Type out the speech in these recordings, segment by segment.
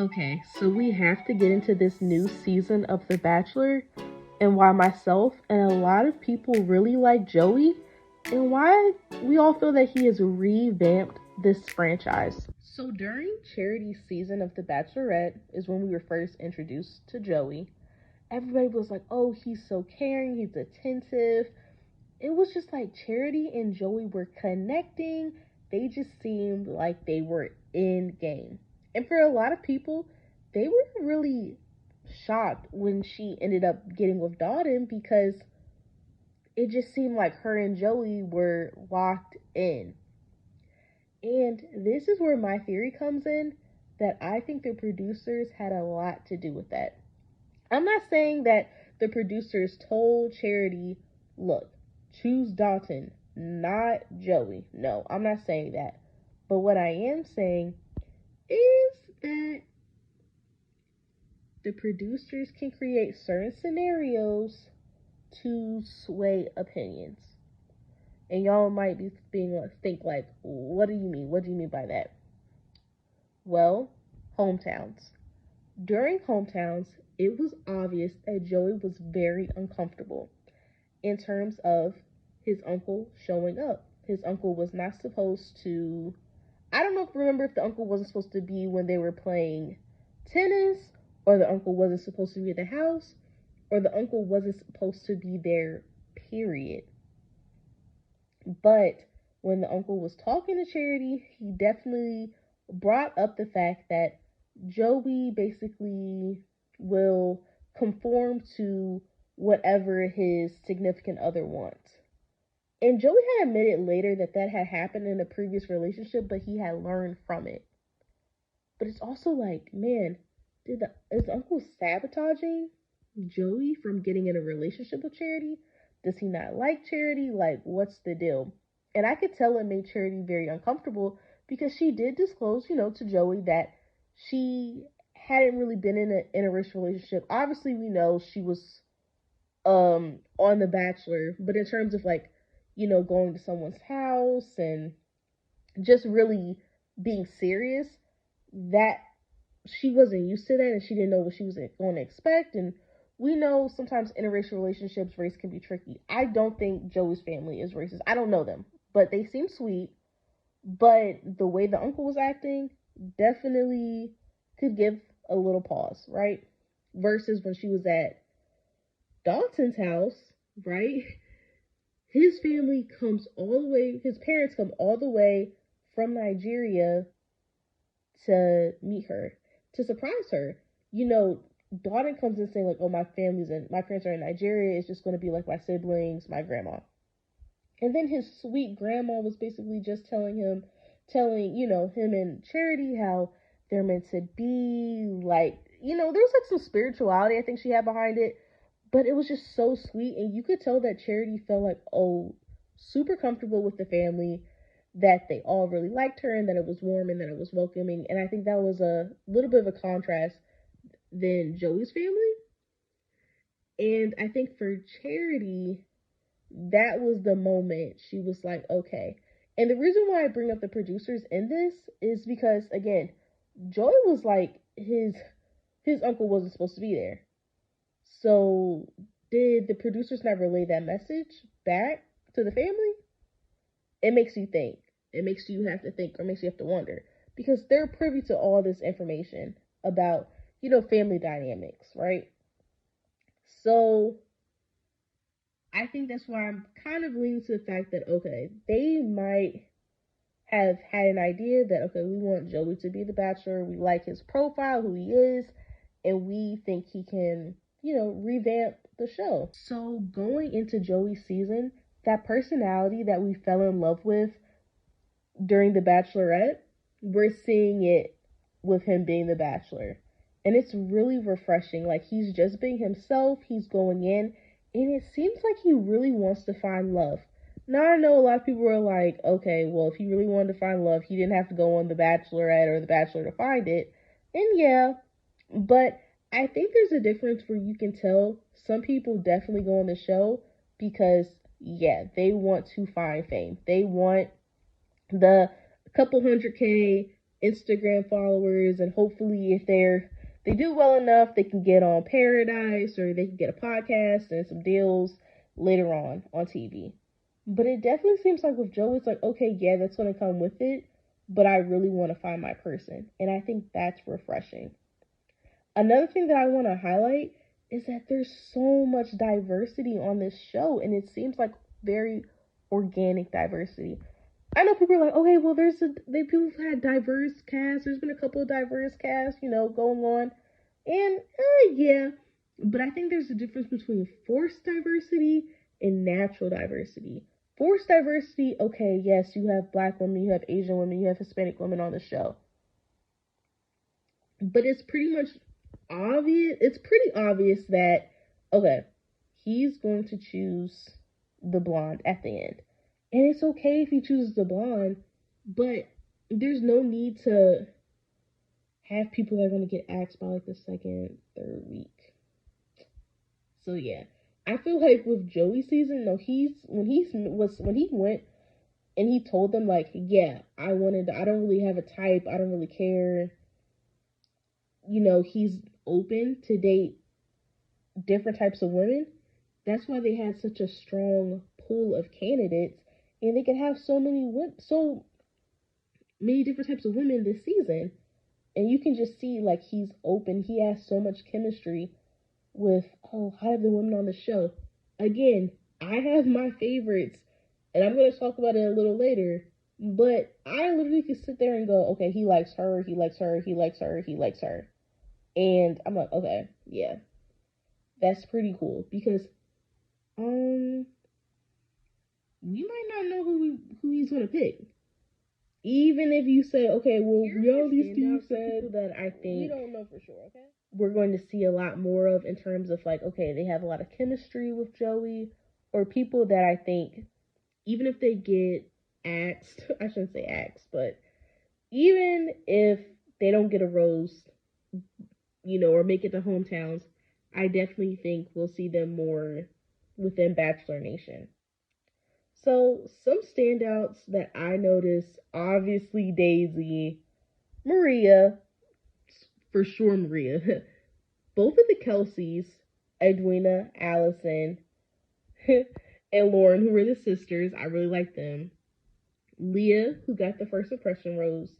Okay, so we have to get into this new season of The Bachelor and why myself and a lot of people really like Joey and why we all feel that he has revamped this franchise. So during Charity's season of The Bachelorette is when we were first introduced to Joey. Everybody was like, oh, he's so caring, he's attentive. It was just like Charity and Joey were connecting. They just seemed like they were in game. And for a lot of people, they were really shocked when she ended up getting with Dalton because it just seemed like her and Joey were locked in. And this is where my theory comes in that I think the producers had a lot to do with that. I'm not saying that the producers told Charity, look, choose Dalton, not Joey. No, I'm not saying that. But what I am saying is that the producers can create certain scenarios to sway opinions. And y'all might be think like, what do you mean? What do you mean by that? Well, hometowns. During hometowns, it was obvious that Joey was very uncomfortable in terms of his uncle showing up. His uncle was not supposed to. I don't know if remember if the uncle wasn't supposed to be when they were playing tennis, or the uncle wasn't supposed to be at the house, or the uncle wasn't supposed to be there, period. But when the uncle was talking to Charity, he definitely brought up the fact that Joey basically will conform to whatever his significant other wants. And Joey had admitted later that that had happened in a previous relationship, but he had learned from it. But it's also like, man, is Uncle sabotaging Joey from getting in a relationship with Charity? Does he not like Charity? Like, what's the deal? And I could tell it made Charity very uncomfortable because she did disclose, to Joey that she hadn't really been in a interracial relationship. Obviously, we know she was on The Bachelor, but in terms of like, going to someone's house and just really being serious, that she wasn't used to that and she didn't know what she was going to expect. And we know sometimes interracial relationships, race can be tricky. I don't think Joey's family is racist. I don't know them, but they seem sweet. But the way the uncle was acting definitely could give a little pause, right? Versus when she was at Dalton's house, right? His family comes all the way, his parents come all the way from Nigeria to meet her, to surprise her. Dalton comes in saying like, "Oh, my parents are in Nigeria. It's just going to be like my siblings, my grandma." And then his sweet grandma was basically just telling him and Charity how they're meant to be. Like, there's like some spirituality I think she had behind it, but it was just so sweet, and you could tell that Charity felt like, oh, super comfortable with the family, that they all really liked her, and that it was warm and that it was welcoming. And I think that was a little bit of a contrast than Joey's family. And I think for Charity, that was the moment she was like, okay. And the reason why I bring up the producers in this is because, again, Joey was like, his uncle wasn't supposed to be there. So did the producers not relay that message back to the family? It makes you think. It makes you have to think, or makes you have to wonder, because they're privy to all this information about, family dynamics, right? So I think that's why I'm kind of leaning to the fact that, okay, they might have had an idea that, okay, we want Joey to be the Bachelor. We like his profile, who he is, and we think he can, revamp the show. So going into Joey's season, that personality that we fell in love with during The Bachelorette, we're seeing it with him being the Bachelor. And it's really refreshing. Like, he's just being himself, he's going in, and it seems like he really wants to find love. Now, I know a lot of people are like, okay, well, if he really wanted to find love, he didn't have to go on The Bachelorette or The Bachelor to find it. And yeah, but I think there's a difference where you can tell some people definitely go on the show because, yeah, they want to find fame. They want the couple 100K Instagram followers, and hopefully if they do well enough, they can get on Paradise, or they can get a podcast and some deals later on TV. But it definitely seems like with Joe, it's like, okay, yeah, that's going to come with it, but I really want to find my person. And I think that's refreshing. Another thing that I want to highlight is that there's so much diversity on this show, and it seems like very organic diversity. I know people are like, okay, well, people have had diverse casts. There's been a couple of diverse casts, going on, and yeah, but I think there's a difference between forced diversity and natural diversity. Forced diversity, okay, yes, you have Black women, you have Asian women, you have Hispanic women on the show, but it's pretty much obvious. It's pretty obvious that, okay, he's going to choose the blonde at the end. And it's okay if he chooses the blonde, but there's no need to have people that are going to get axed by like the second, third week. So yeah, I feel like with Joey's season, no, when he went and he told them like, yeah, I don't really have a type, I don't really care. He's open to date different types of women. That's why they had such a strong pool of candidates, and they could have so many different types of women this season. And you can just see like he's open. He has so much chemistry with how the women on the show. Again, I have my favorites, and I'm gonna talk about it a little later. But I literally could sit there and go, okay, he likes her, he likes her, he likes her, he likes her. And I'm like, okay, yeah. That's pretty cool, because we might not know who he's gonna pick. Even if you say, okay, well, these two said that I think we don't know for sure, okay? We're going to see a lot more of, in terms of like, okay, they have a lot of chemistry with Joey, or people that I think, even if they get axed, I shouldn't say axed, but even if they don't get a rose, or make it to hometowns, I definitely think we'll see them more within Bachelor Nation. So, some standouts that I noticed, obviously Daisy, Maria, for sure Maria, both of the Kelseys, Edwina, Allison, and Lauren, who were the sisters. I really like them. Leah, who got the first impression rose,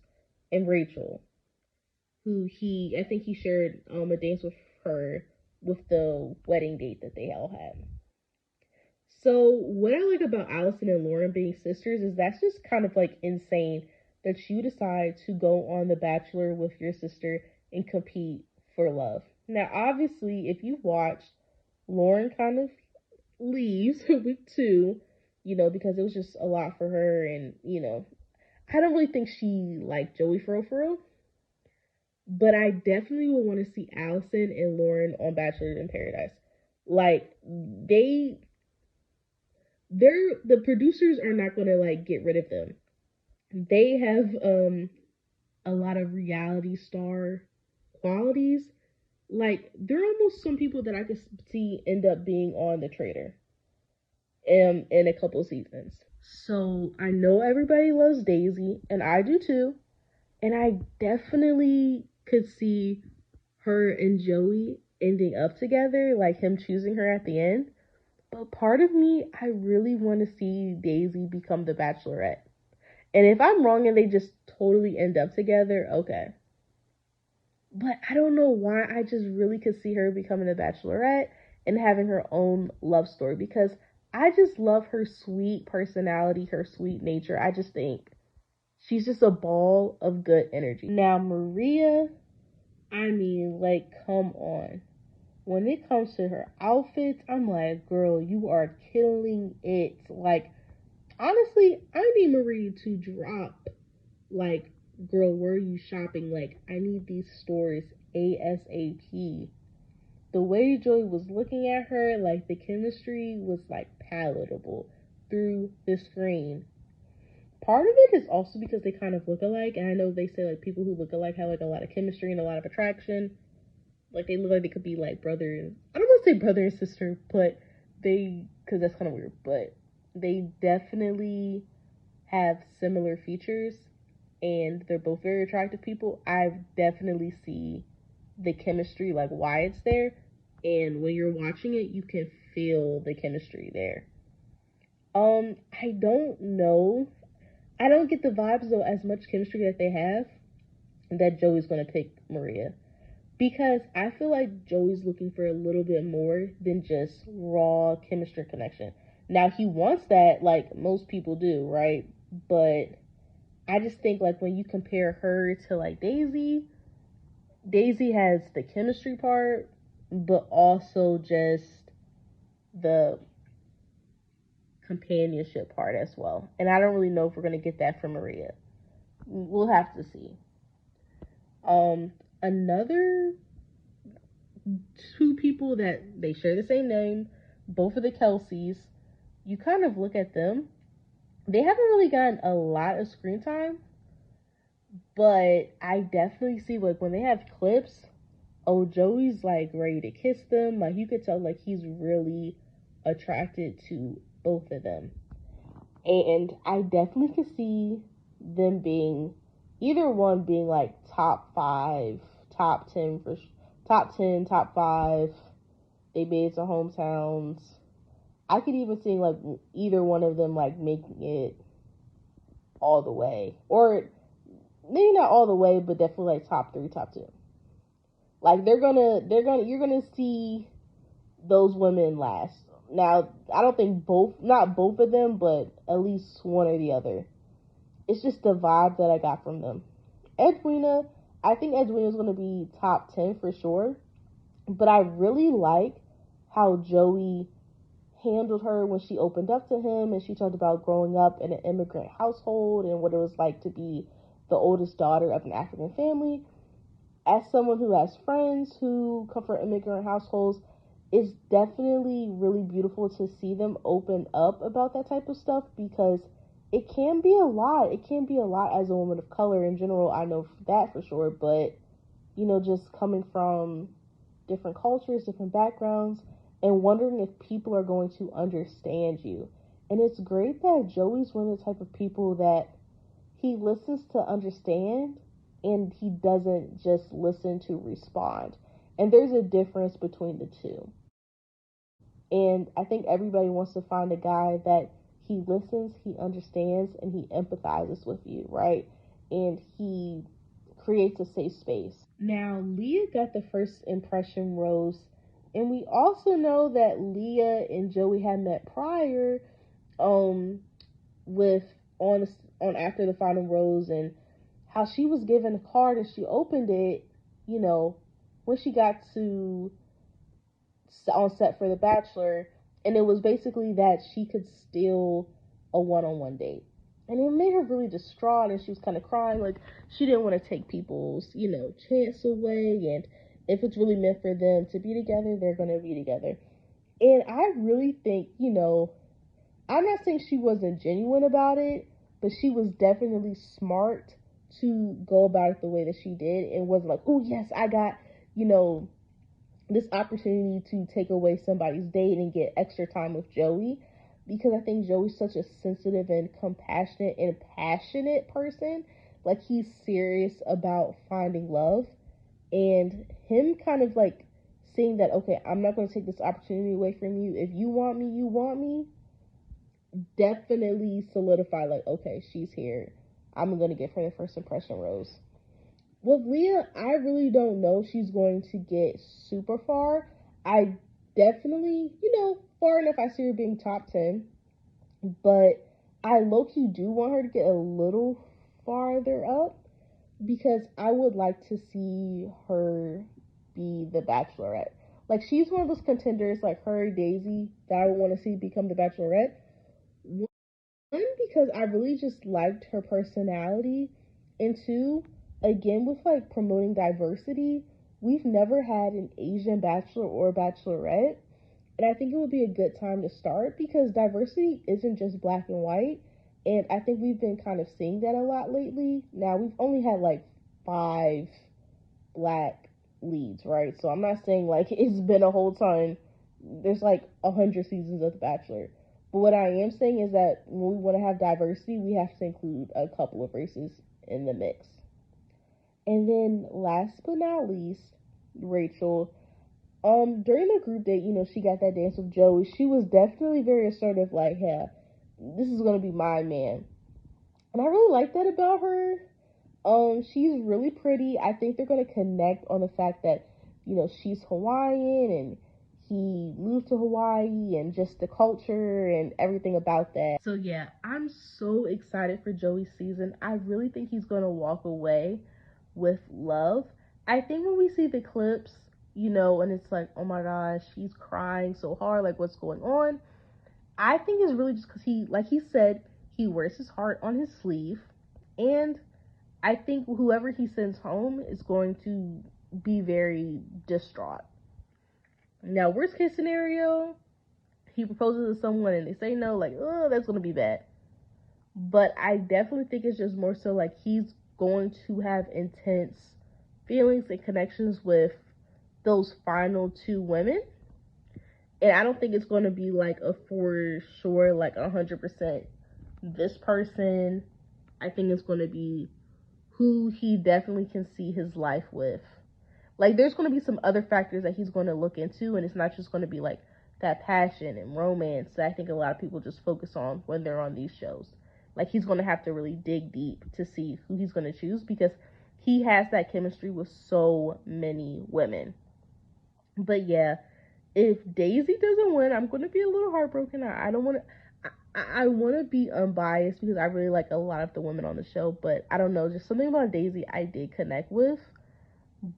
and Rachel, who I think he shared a dance with her with the wedding date that they all had. So what I like about Allison and Lauren being sisters is that's just kind of like insane that you decide to go on The Bachelor with your sister and compete for love. Now, obviously, if you watch, Lauren kind of leaves week 2, because it was just a lot for her, and I don't really think she liked Joey for real. But I definitely would want to see Allison and Lauren on Bachelor in Paradise. Like, the producers are not going to like get rid of them. They have a lot of reality star qualities. Like, there are almost some people that I could see end up being on The Traitor in a couple seasons. So I know everybody loves Daisy, and I do too. And I definitely could see her and Joey ending up together, like him choosing her at the end. But part of me, I really want to see Daisy become the Bachelorette. And if I'm wrong and they just totally end up together, okay. But I don't know why I just really could see her becoming the Bachelorette and having her own love story, because I just love her sweet personality, her sweet nature. I just think she's just a ball of good energy. Now, Maria, I mean, like, come on. When it comes to her outfits, I'm like, girl, you are killing it. Like, honestly, I need Maria to drop, like, girl, where are you shopping? Like, I need these stores ASAP. The way Joey was looking at her, like, the chemistry was, like, palatable through the screen. Part of it is also because they kind of look alike, and I know they say, like, people who look alike have, like, a lot of chemistry and a lot of attraction. Like, they look like they could be, like, brother, I don't want to say brother and sister, but because that's kind of weird, but they definitely have similar features. and they're both very attractive people, I definitely see the chemistry, like why it's there. And when you're watching it, you can feel the chemistry there. I don't know. I don't get the vibes though as much chemistry that they have that Joey's gonna pick Maria. Because I feel like Joey's looking for a little bit more than just raw chemistry connection. Now he wants that like most people do, right? But I just think like when you compare her to like Daisy, Daisy has the chemistry part, but also just the companionship part as well. And I don't really know if we're gonna get that from Maria. We'll have to see. Another two people that they share the same name, both of the Kelseys. You kind of look at them. They haven't really gotten a lot of screen time, but I definitely see like when they have clips. Oh, Joey's like ready to kiss them. Like you could tell like he's really attracted to both of them. And I definitely could see them being either one being like top 5, top 10 for top 10, top 5. They made it to hometowns. I could even see like either one of them like making it all the way, or maybe not all the way, but definitely like top 3, top 2. Like you're gonna see those women last. Now, I don't think not both of them, but at least one or the other. It's just the vibe that I got from them. Edwina, I think Edwina's going to be top 10 for sure. But I really like how Joey handled her when she opened up to him and she talked about growing up in an immigrant household and what it was like to be the oldest daughter of an African family. As someone who has friends who come from immigrant households, it's definitely really beautiful to see them open up about that type of stuff because it can be a lot. It can be a lot as a woman of color in general. I know that for sure. But, just coming from different cultures, different backgrounds, and wondering if people are going to understand you. And it's great that Joey's one of the type of people that he listens to understand and he doesn't just listen to respond. And there's a difference between the two. And I think everybody wants to find a guy that he listens, he understands, and he empathizes with you, right? And he creates a safe space. Now, Leah got the first impression rose, and we also know that Leah and Joey had met prior, with on after the final rose, and how she was given a card and she opened it, when she got to on set for The Bachelor, and it was basically that she could steal a one-on-one date. And it made her really distraught, and she was kind of crying, like she didn't want to take people's, chance away, and if it's really meant for them to be together, they're going to be together. And I really think, I'm not saying she wasn't genuine about it, but she was definitely smart to go about it the way that she did, and wasn't like, oh yes, I got, this opportunity to take away somebody's date and get extra time with Joey, because I think Joey's such a sensitive and compassionate and passionate person. Like he's serious about finding love, and him kind of like seeing that, okay, I'm not going to take this opportunity away from you. If you want me, you want me. Definitely solidify like, okay, she's here. I'm going to give her the first impression rose. With Leah, I really don't know if she's going to get super far. I definitely, far enough I see her being top 10. But I low-key do want her to get a little farther up because I would like to see her be the Bachelorette. Like, she's one of those contenders, like her, Daisy, that I would want to see become the Bachelorette. One, because I really just liked her personality. And two, again, with like promoting diversity, we've never had an Asian bachelor or bachelorette. And I think it would be a good time to start because diversity isn't just black and white. And I think we've been kind of seeing that a lot lately. Now, we've only had like 5 black leads, right? So I'm not saying like it's been a whole ton. There's like 100 seasons of The Bachelor. But what I am saying is that when we want to have diversity, we have to include a couple of races. in the mix. And then last but not least, Rachel. During the group date, she got that dance with Joey. She was definitely very assertive, like, yeah, this is gonna be my man. And I really like that about her. She's really pretty. I think they're gonna connect on the fact that, she's Hawaiian and he moved to Hawaii and just the culture and everything about that. So yeah, I'm so excited for Joey's season. I really think he's gonna walk away with love. I think when we see the clips, and it's like, oh my gosh, he's crying so hard, like what's going on? I think it's really just because he, like he said, he wears his heart on his sleeve. And I think whoever he sends home is going to be very distraught. Now, worst case scenario, he proposes to someone and they say no, like, oh, that's going to be bad. But I definitely think it's just more so like he's going to have intense feelings and connections with those final two women. And I don't think it's going to be like a for sure, like 100% this person. I think it's going to be who he definitely can see his life with. Like, there's going to be some other factors that he's going to look into, and it's not just going to be like that passion and romance that I think a lot of people just focus on when they're on these shows. Like, he's going to have to really dig deep to see who he's going to choose because he has that chemistry with so many women. But yeah, if Daisy doesn't win, I'm going to be a little heartbroken. I don't want to. I want to be unbiased because I really like a lot of the women on the show, but I don't know, just something about Daisy I did connect with.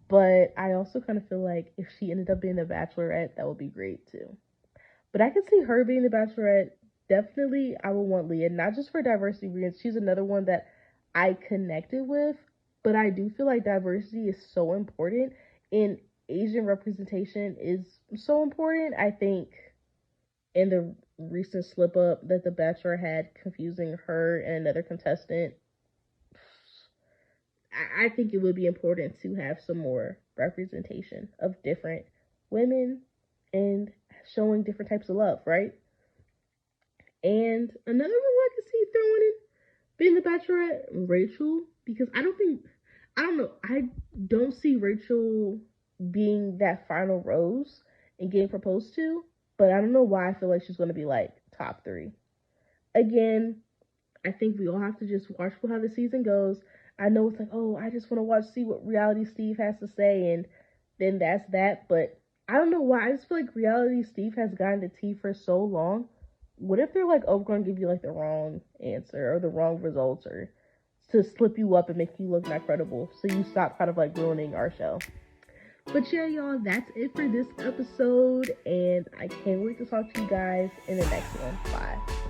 But I also kind of feel like if she ended up being the Bachelorette, that would be great too. But I could see her being the Bachelorette. Definitely, I would want Leah, not just for diversity reasons. She's another one that I connected with, but I do feel like diversity is so important, and Asian representation is so important. I think in the recent slip up that the Bachelor had confusing her and another contestant, I think it would be important to have some more representation of different women and showing different types of love, right? And another one I could see throwing in being the Bachelorette, Rachel, because I don't know, I don't see Rachel being that final rose and getting proposed to, but I don't know why I feel like she's going to be like top 3. Again, I think we all have to just watch how the season goes. I know it's like, oh, I just want to see what Reality Steve has to say, and then that's that. But I don't know why. I just feel like Reality Steve has gotten the tea for so long. What if they're like, oh, we're going to give you like the wrong answer or the wrong results or to slip you up and make you look not credible so you stop kind of like ruining our show. But yeah, y'all, that's it for this episode, and I can't wait to talk to you guys in the next one. Bye.